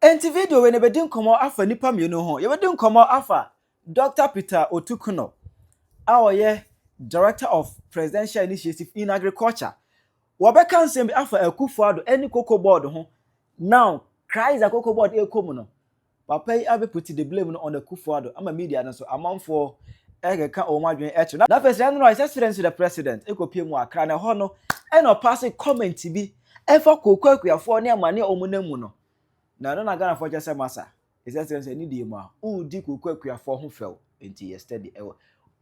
Enti video we ne bedin komo afa nipa mienu ho. Ye bedin komo afa Dr. Peter Otukunor, our Director of Presidential Initiative in Agriculture. Wabeka nsem afa Akufo Addo any cocoa board ho. Now, cries a cocoa board e komu no. Papa yi abe put the blame on Akufo Addo. Ama media na so amanfo ka o madwen eche. Na first no is experience to the president. E ko pie mu akra na ho no. E no pass comment bi. E fa kokwa akuafo ne amane omunamu no. Na no na Ghana for just massa. Is that say ni di mu a. U di kokwa akuafo ho fel. Enti yesterday e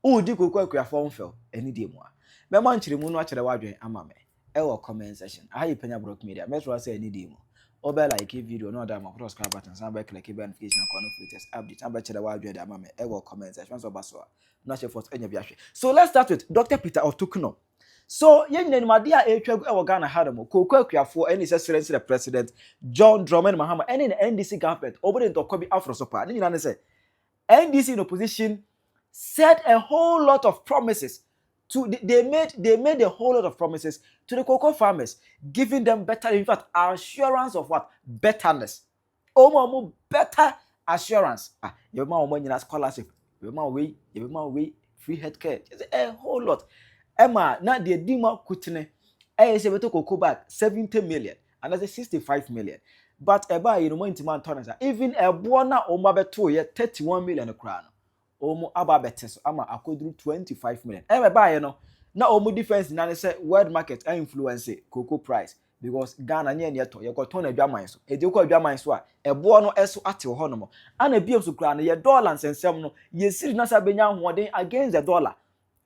u di kokwa akuafo ho fel. Eni di mu a. Me man chire mu no a chire wadwen ama me. E wo comment section. Ayi Penyah Brook Media. Metro say eni di mu. Obe like video no da ma subscribe button so ba click notification on latest update aba chire wadwen da ama me. E wo comment section so ba so. Na chef for enya biahwe. So let's start with Dr. Peter Otukunor. So, yen nenimade a etwa e wo Ghana hadamo kokwa akuafo any excellence the president John Mahama and in the NDC government over the Tokobi Afro Sopa. Ni na say NDC in opposition said a whole lot of promises to they made a whole lot of promises to the cocoa farmers, giving them better, in fact, assurance of what? Betterness. Omo better assurance. Your man omo scholarship, your man way free healthcare. A whole lot. Emma, na the Dima Kutine, say beto cocoa back 70 million, and that's 65 million. But eba you know into man tonners, even a buona oma beto ye 31 million a crown. Omo aba betes, ama akodru 25 million. Eba you know, na omo difference na say world market influence cocoa price because Ghana nye neto ye got ton adwaman so. E de ko adwaman so a e bo no eso ate ho no mo. Ana biem so crown ye dollar nsensem no ye siri na sa benya hoden against the dollar.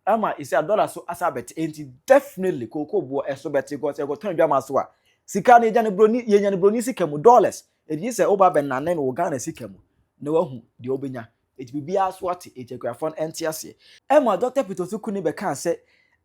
Ama is a dollar so asabet enti definitely cocoa bo eso bet because e got ton adwaman so a sika na ejane broni ye nyane broni sika mu dollars e di say oba ben nanen wo Ghana sika mu na wahu de obenya it bibia so ate ejekwafon entiase ema Dr. Peter Otukunor be kan say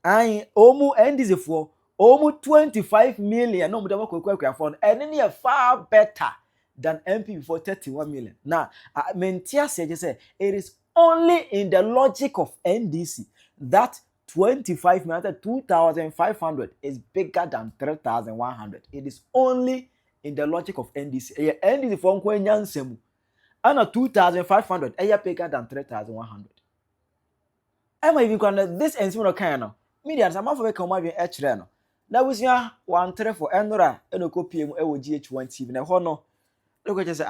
an omu NDC for omu 25 million no mu de kwakwafon ene ne far better than NPP for 31 million. Now mentiase je say it is only in the logic of NDC that 25 million, 2,500 is bigger than 3,100. It is only in the logic of NDC. NDC for Nkwenyansemu. And 2,500 is bigger than 3,100. Am I even going this and similar kind of media? Some of the command H. Now we see one three for Enora and a copy of GH1 TV. Now, look at you say,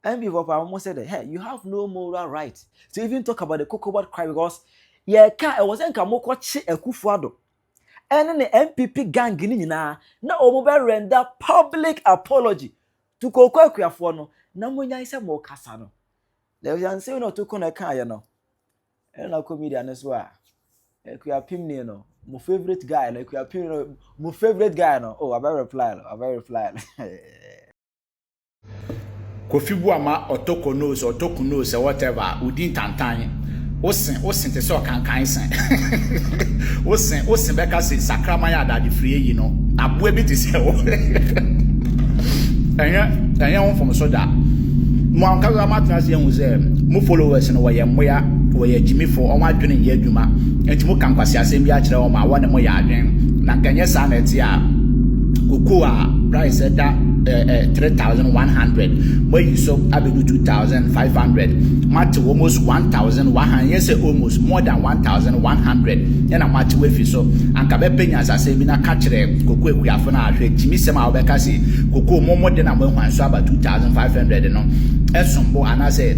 and before I almost said, hey, you have no moral right to even talk about the cocoa cry because. Yeah, I wasn't come watch Akufo Addo. And the NPP gang na omo be render public apology to kokwa akuafo no na monya ise mo kasa no. Le yan say no to kona kan ye no. E na comedian no so a. Akuapim ne no. My favorite guy no akuapim no. My favorite guy no. Oh, I better reply. Kofi Buama Otukunor say whatever udin tantan. Osin te so kankan sen. Osin beka se sakramaya adade free yi no. Abo ebi te se wo. Enya won from so da. Mo anka ga matna se hu se mo followers no we ye jimi for o adwene ye adwuma. Enti mo kan kwase asem bi a kire o ma wo ne mo ya adwen. Na kanye sa na ti a koko a price da 3,100 where you saw abedu 2,500 match almost 1,100 yes almost more than 1,100 and match we fi so anka be Penyah say bi na ka kire koko akuafo na ahwe jimi sem a obeka say koko momo de na mohwan so about 2,500 no esombo ana say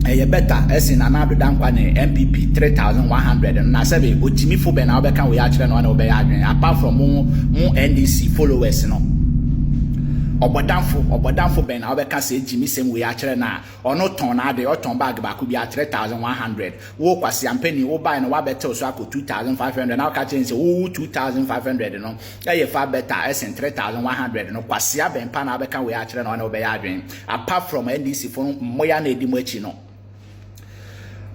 eye better esin na na dodan kwa ne NPP 3,100 na say be otimi fo be na obeka we ya kire no na obe ya adwen apart from mo NDC followers no Obodanfo ben obeka say jimi sem we akere na ono ton na ade oton bag ba ku bi 3,100 wo kwase ampani wo buy no wa better so akọ 2,500 na ka change say wo 2,500 no e fa better esen 3,100 no kwase aben pa na obeka we akere na obe ya adwen apart from NDC for moya na edi mo achi no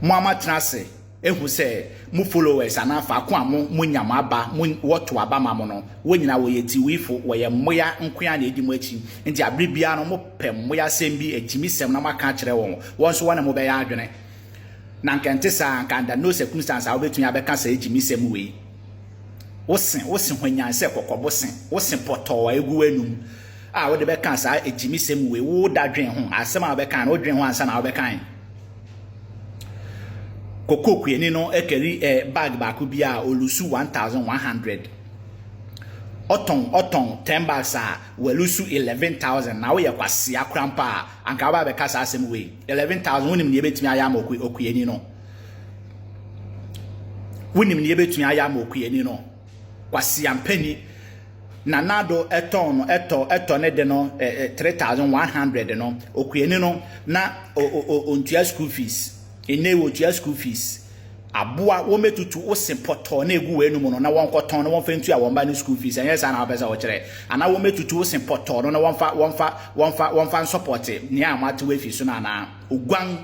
Muhammad Trase ehu say mu followers anafa ko am mu nyama aba mu woto aba ma mo no wonyina wo yeti wifo wo ye moya nkoa na edi mo achi nti abribia no mo pem moya sem bi etimi sem na maka kire won so wana mo be ya adwene na nkente sa nkanda no circumstance a obetun abeka sa etimi sem we wosin hwanyan se kokobosin wosin poto egu anum a wo de be kan sa ejimi sem we wo da dwen ho asem a be kan no dwen ho ansa na wo be kan koko kweni no ekeri bag ba ku bia olusu 1100 oton 10 bags a welusu 11,000 na wo ye kwase akrampa anka ba be kasa asem we 11,000 wonim ne betumi aya ma okuyeni no wonim ne betumi aya ma okuyeni no kwase ampani na nado eto ne de no 3,100 no okuyeni no na ontua school fees ene wo tua school fees aboa wo metutu wo sempoto na egu we numu no na won koton na won fentu a won ba ni school fees enye sa na obeza wo kire ana wo metutu wo sempoto no na won fa support ni amate we fi so na na ogwan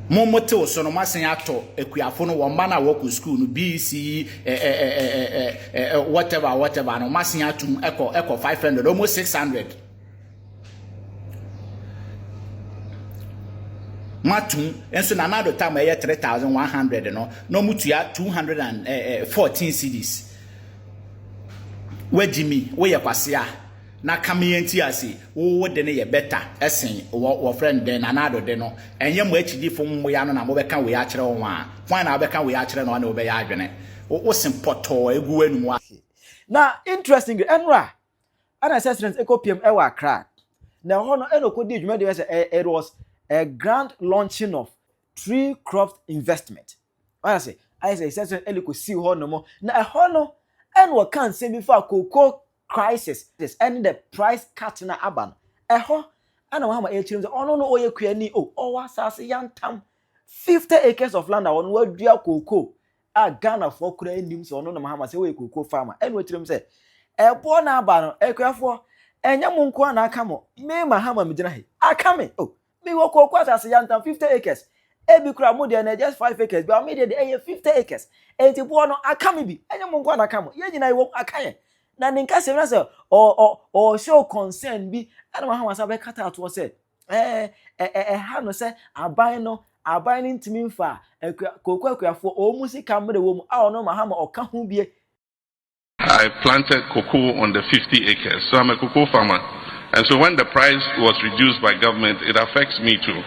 momote wo so no masen ato ekuafo no won ba na wo ku school no BC whatever no masen atum eko 500 almost 600 matum enso na nado time eye 3,100 no mutua 214 cedis wajimi we ye kwase a na kamiyenti ase wo de ne ye better esen wo friend den na nado de no enye mo achidi fo mo ya no na mo be kan we ya kire won a kwan na be kan we ya kire no na wo be ya adwene wo simpoto egu wanu a na interesting enra ana assessment ekopiem e wa crack na hono enokodi dwuma de say it was a grand launching of tree crop investment. I say essentially eliko see hono mo na hono and what can say before cocoa crisis this and the price cut na aban ho ana wa ma e chirim say ono no oye kuani o wa sase yantam 50 acres of land on wa dua cocoa a Ghana for kura enim so ono no Mahama say we cocoa farmer and we chirim say e bo na aba no ekuafo enya mo nko na aka mo me Mahama me gina he aka me me wo cocoa sase yantam 50 acres ebi kura mo de na just 5 acres but me de 50 acres enti bo no aka me bi enya mo nko na aka mo ye nyina wo aka ye na ninka se na se o show concern bi ana Mahama sa be kata ato se ha no se aban ni ntimi mfa cocoa akuafo o musika mre wo mu a ono Mahama o ka ho bie. I planted cocoa on the 50 acres, so I'm a cocoa farmer. And so when the price was reduced by government, it affects me too.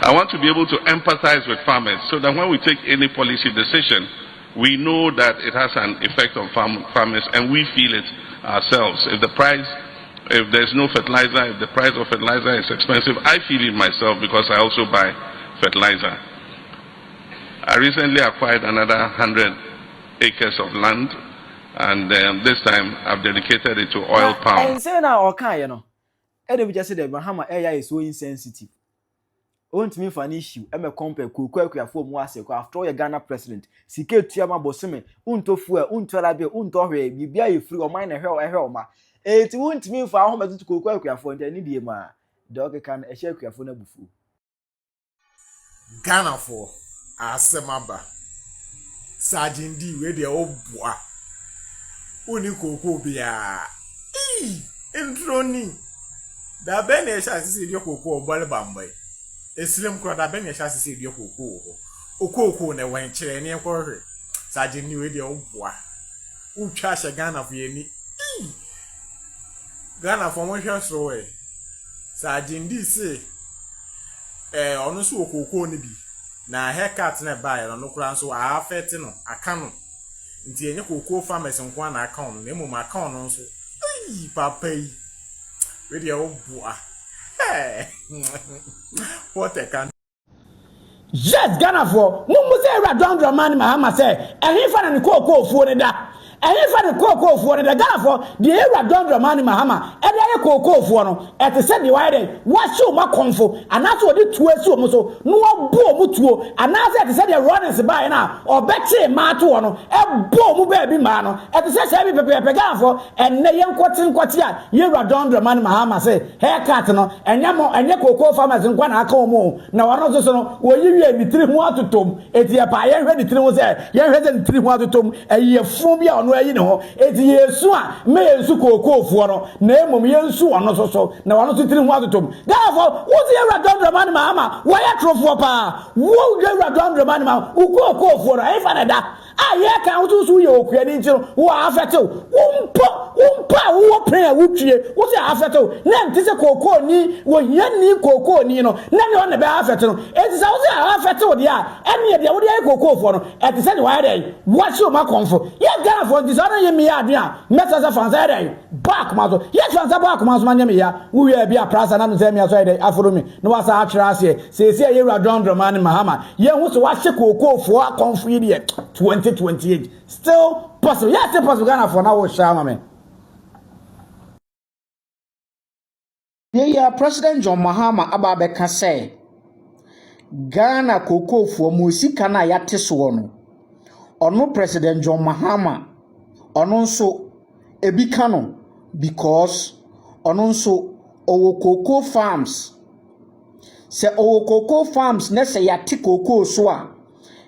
I want to be able to empathize with farmers so that when we take any policy decision, we know that it has an effect on farmers and we feel it ourselves. If there's no fertilizer, if the price of fertilizer is expensive, I feel it myself because I also buy fertilizer. I recently acquired another 100 acres of land, and this time I've dedicated it to oil palm. And say now, okay, you know, and we just said that Mahama area is so insensitive. Won't me for an issue. I'm a compare cocoa for Moase after all your Ghana president. Sike Tiama Bosime, unto fuel, unto labe, unto he, be free or mine a hell, ma. It won't mean for home to cocoa for the Nidia ma. Dog can a share for no bufu. Ghana for Asemaba. Sergeant D, where the old boy. Uni cocoa bia. Introni. Da bene shasi your cocoa balabambe. Eslim crowd da bene shasi your cocoa. Okoko ne wen chere ne kwore. Sergeant D, where the old boy. Trash a Ghana for any. Ghana for one so way. Sergeant D say, honestly, cocoa ni bi. Na haircut na buy no kura so a afete no aka no nti enye cocoa farmers nkwa na account na mu account no so papa yi we dey obua what a can yes Ghana for mu say John Mahama say ehin fa na cocoa fuo ne da ehin fa na cocoa fuo ne da Ghana for the John Mahama e dey cocoa fuo no e te say the why dey what show ma konfo anaso odi tuo so mo so no bo mu tuo anaso te say the runnings by na obete ma to no e bo mu ba bi ma no e te say bi pepe Ghana for enne ye nkoti a ye John Mahama say haircut no enye cocoa farmers nkwa na aka omo na wono so no wo yiwie ni tiri ho atotom eti e pa ye hwe ni tiri ho say ye hwe ni tiri ho atotom eye fun bia ono ayi ne ho eti yesu a me yesu cocoa fuo no na emom yensu ono so na wono so tiri ho atotom therefore wo ti ye John Mahama wo ya trofo pa wo ye John Mahama wo cocoa fuo no e fa na da a ye kan wo so ye okua ni ntiro wo afete wo wo pray wo twie wo se afete na nti se kokoo ni wo hia ni kokoo ni no na ne on be afete no enti se wo se afete wo dia ene dia wo dia kokoo fo no enti se ne wa dey wo se o ma konfo ye Ghana for this ona ye me ya ade a meta se fansa dey back ma so ye fansa back ma so ma nye me ya wo we bia prasa na no se me so dey aforo me no wa sa atwere ase se ye wura John Mahama ye hu so wa hye kokoo fo akonfo yi de 2028 still possible. Yes, still possible. Ghana for now, Shama man. Yeah, President John Mahama ababeka say Ghana koko for musika na yate so no. Ono President John Mahama ono nso ebika no because ono nso owo cocoa farms. Se owo cocoa farms na se yate cocoa so a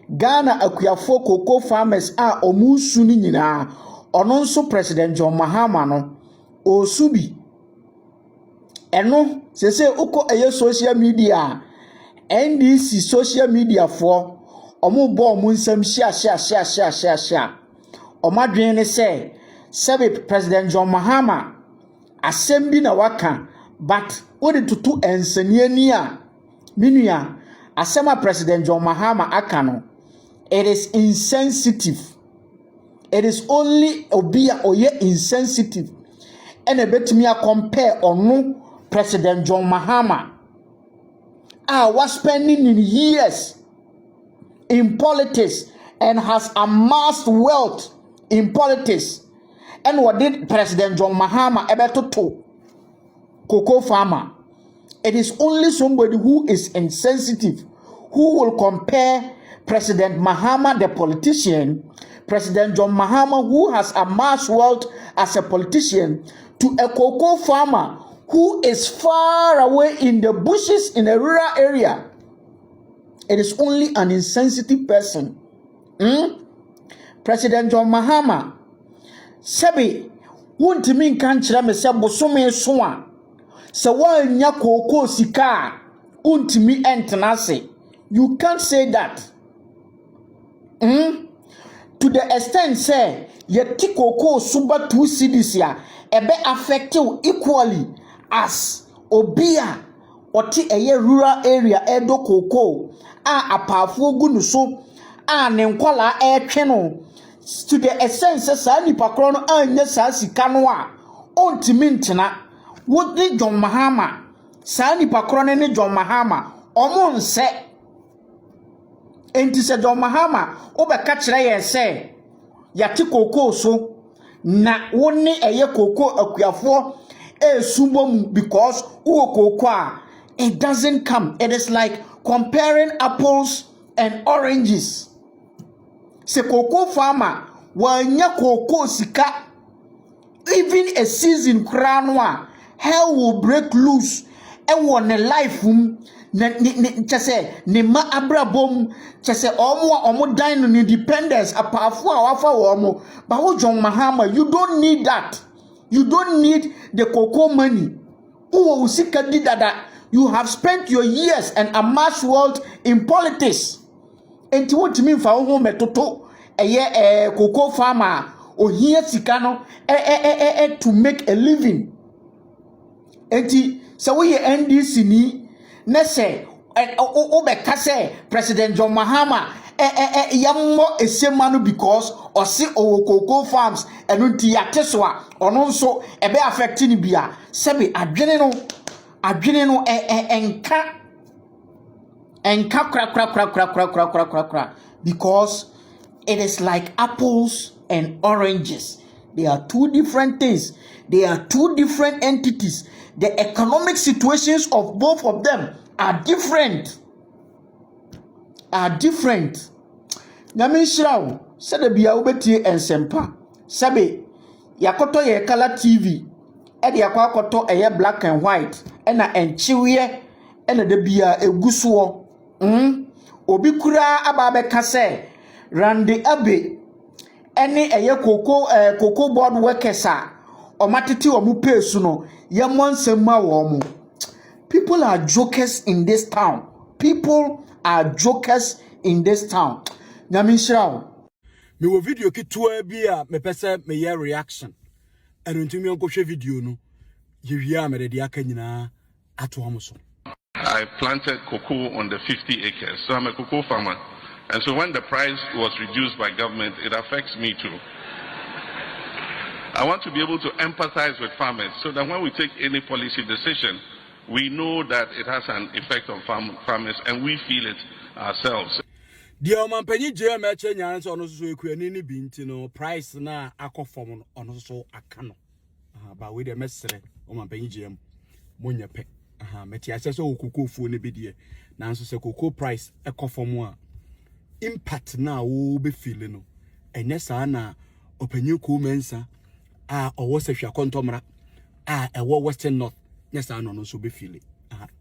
Ghana akuyafo cocoa farmers a omusu ni nyina ono nso President John Mahama no osubi eno sese uko eye social media NDC social media for omubo omunsam shia omadwen ne se President John Mahama assembi na waka but odi tutu ensanie ni a minua asema President John Mahama aka no it is insensitive. It is only obia oye insensitive. And a bit me a compare or no President John Mahama. Was spending in years in politics and has amassed wealth in politics. And what did President John Mahama ever to cocoa farmer? It is only somebody who is insensitive who will compare President Mahama, the politician, President John Mahama, who has amassed wealth as a politician, to a cocoa farmer who is far away in the bushes in a rural area. It is only an insensitive person. President John Mahama, Sebi, won't mean can't me say bosome soa. So why nya cocoa sika? Won't me entenase. You can't say that. To the extent say yeti cocoa suba 2 cities ya ebe affect you equally as obia oti eye rural area edo cocoa apafo gunu so ne nkwala etwe no to the extent say sa nipa kro no anya sa sika no a ontimi ntena wodi John Mahama sa nipa kro ne John Mahama omo nse enti se John Mahama obeka kire ye se yati cocoa so na woni eye cocoa akuyafo esubom because cocoa it doesn't come. It is like comparing apples and oranges. Se cocoa farmer wanya cocoa sika even a season kranwa hell will break loose and won a life chese ne ma abrabom chese omo dan no independence apafo a wafa wo but wo John Mahama you don't need that. You don't need the cocoa money. Usika did that. You have spent your years and amassed wealth in politics. And to what mean for home metoto a cocoa farmer or here sikano to make a living. And so we NDC ni nese obeka say President John Mahama yammo esemanu because osi cocoa farms enunti yateswa ono nso ebe affecting bia sebi adwene no enka kra because it is like apples and oranges. They are two different things. They are two different entities. The economic situations of both of them are different. Nyamishraw said bia obetie ensempa sabe yakoto ye color TV e de yakoto eye black and white na enchiwe na de bia eguso obi kura ababe kase Randy Abe ene eye cocoa board workers a omatete omu pesu no ye monsema wo. People are jokers in this town. Nyamishraw Me wo video kitua bi a me pese me ye reaction. Eno ntumi onko hwe video no. Ye wia me de aka nyina ato amoso. I planted cocoa on the 50 acres. So I'm a cocoa farmer. And so when the price was reduced by government, it affects me too. I want to be able to empathize with farmers so that when we take any policy decision, we know that it has an effect on farmers and we feel it ourselves. The Omanpenyi JMH nyan so ono so ekuani ni bi nti no price na akofom ono so aka no. Ba we de mesere Omanpenyi JM monya pe. Meti ase so okoko fu ne bi de. Nanso se koko price ekofom a impact na wo be feel no. Enye sa na opanyi ko mensa a owo se hwa kontomra a ewo Western North nyesa no so be feel.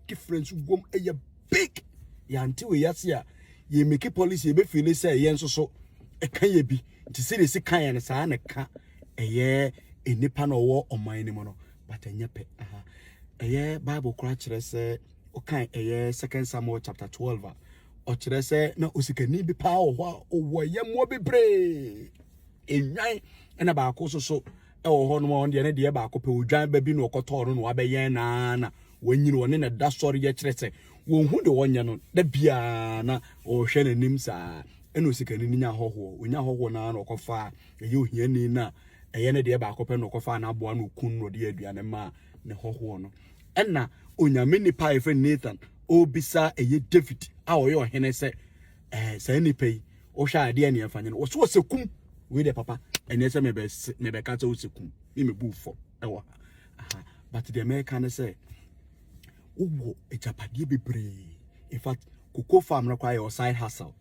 Difference gom eye big. Ya anti we yase a ye make policy be feel say ye nso so e kan ye bi nti se kan ye ne sa na ka eye enipa na owo oman ni mo no but enye pe eye Bible kura kire se o kan eye 2 Samuel chapter 12 o kire se na osikani bi pa o wo ye mo bebre enwan na ba ko so e wo ho no mo de ne de ba ko pe odwan ba bi no okoto no wa be yen na wanyini woni na da sori ye kire se won hu de wonya no da bia na o hwe nanim sa eno sikani nya hoho onya hoho na na okofa eye ohia ni na eye ne de ba ko pe no okofa na aboa no kun no de aduane ma ne hoho no enna onyame nipa efe Nathan obisa eye David a oye ohene se se nipa yi o hwa ade ne afanye no so sekum we de papa ene se me be ka ta o sekum me bu fo ewa but the American say uwo ejapade bebre. In fact cocoa farm require your side hustle.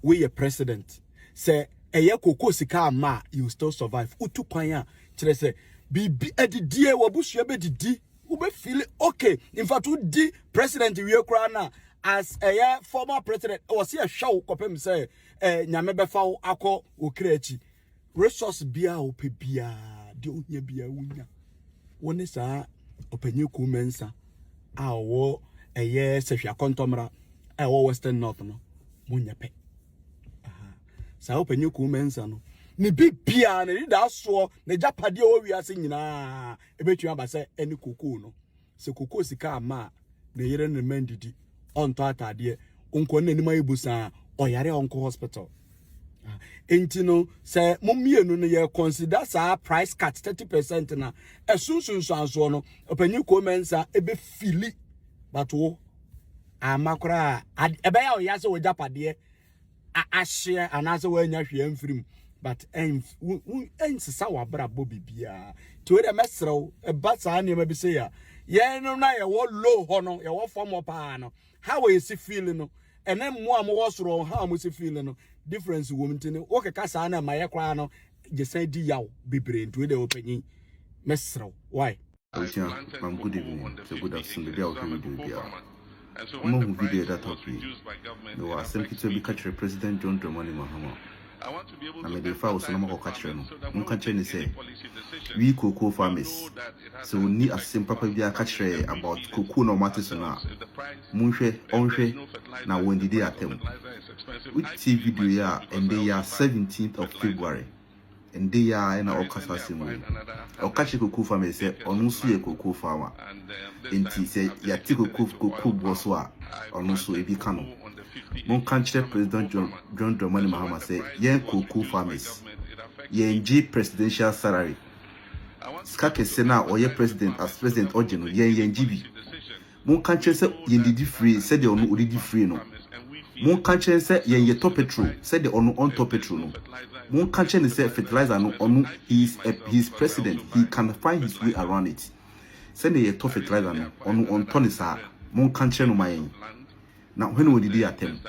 We a president say eye cocoa sika ma you still survive. Otukunor kire say bibi edidie wabusua be didi we be feel okay. In fact we di president we kra na as a former president was here show kopem say nyame be fa akọ okreachi resource bia ope bia de onya bia wonya woni sa opanyi ku mensa a wo sehwa kontomra a wo Western North no munya pe sa opanyi ku mensa no ni bibia na da so na japade o wiase nyina ebetua ba se eni koko no se koko sika ama na yere ne mandidi onto atade onko na nima ibusa oyare onko hospital enti no se momienu no ye consider sa price cut 30% na esunsunsu anso no opanyi ko mensa ebe fili bato amakora ebe ya oyase wo japade ahye anase wo anya hwe amfirim but ensisa wabra bobibia to we de mesrew eba sa na bi se ya ye no na ye wo low ho no ye wo form up no how we see feeling no ene mo am wo soro how mo see feeling no difference wo mtini wo keka sa na maye kwa no je san di yaw bibre to we de opanyi mesrew why I'm good evening, so good afternoon, the day of the video. Among video that topic, there was simply to be catch President John Mahama. I made the files on my catcher. One country say, we cocoa farmers, so we need a simple paper catcher about cocoa no matters on that. Munche, onche, now when did they attempt? With TV video, and they are 17th of February. And they are in our Casasimo. Our catch cocoa farmers say, on also a cocoa farmer. And he said, Yatiko cocoa boswa, on also a bicano. Mon country President John Mahama say, yen cocoa farmers, yen G presidential salary. Skake Sena or ye president as president original, yen GB. Mon country say, yen did free, said the on already free no. Mon country say, yen ye top petrol, said the on top petrol no. Mon country say, fertilizer no, on he's president, he can find his way around it. Send the top fertilizer no, on Tonisa, mon country no my. Now, when will they attempt?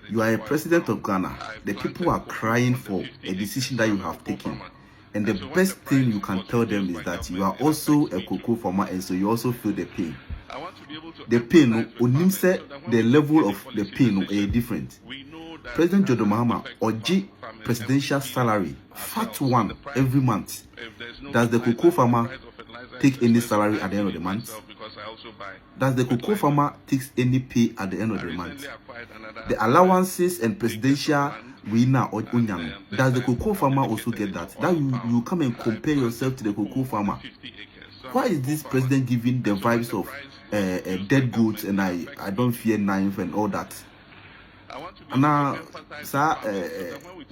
You are a president of Ghana. The people are crying for a decision that you have taken. And the best thing you can tell them is that you are also a cocoa farmer and so you also feel the pain. The pain, the level of the pain is different. President John Mahama or G presidential salary, fat one every month. Does the cocoa farmer take any salary at the end of the month? Does the cocoa farmer take any pay at the end of the month? The allowances and presidential winner or unyam, does the cocoa farmer also get that? That you come and compare yourself to the cocoa farmer. Why is this president giving the vibes of dead goats and I don't fear knife and all that? And now,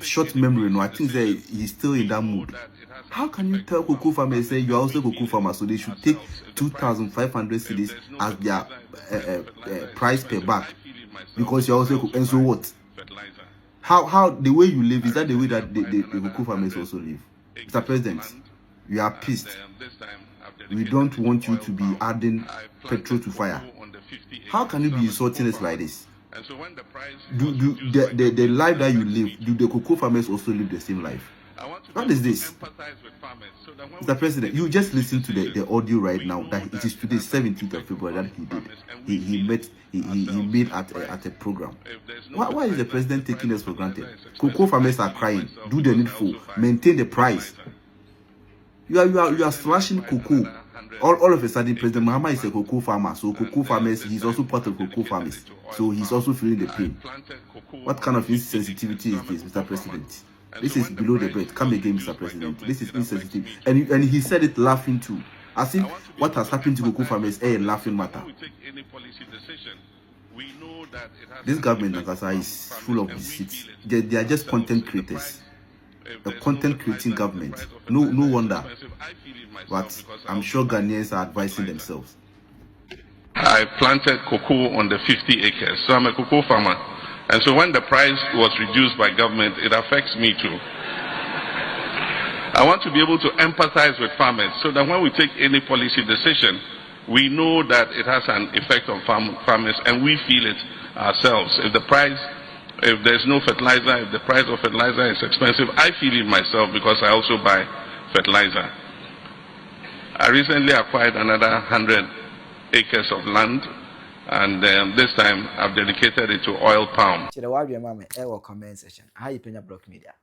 short memory, no, I think that he's still in that mood. How can you tell cocoa farmers say you're also cocoa farmer, so they should take 2,500 cedis as their price per bag because you're also and so what? How the way you live, is that the way that the cocoa farmers also live? Mr. President, we are pissed. We don't want you to be adding petrol to fire. How can you be insulting us like this? Do the life that you live, do the cocoa farmers also live the same life? What is this? Mr. President, you just listen to the audio right now that it is today, 17th of February, that he made at a program. Why is the president taking us for granted? Cocoa farmers are crying. Do the needful. Maintain the price. You are slashing cocoa. All of a sudden, President Mahama is a cocoa farmer. So cocoa farmers, he's also part of cocoa farmers. So he's also feeling the pain. What kind of insensitivity is this, Mr. President? This is below the belt. Come again, Mr. President. This is insensitive. And he said it laughing too. As if what has happened to cocoa farmers is a laughing matter. This government, Nakasa, is full of deceit. They are just content creators. A content creating government. No wonder. But I'm sure Ghanaians are advising themselves. I planted cocoa on the 50 acres. So I'm a cocoa farmer. And so when the price was reduced by government, it affects me too. I want to be able to empathize with farmers so that when we take any policy decision, we know that it has an effect on farmers and we feel it ourselves. If there's no fertilizer, if the price of fertilizer is expensive, I feel it myself because I also buy fertilizer. I recently acquired another 100 acres of land, and this time I've dedicated it to oil palm. Comment section. How you Penyah Block Media?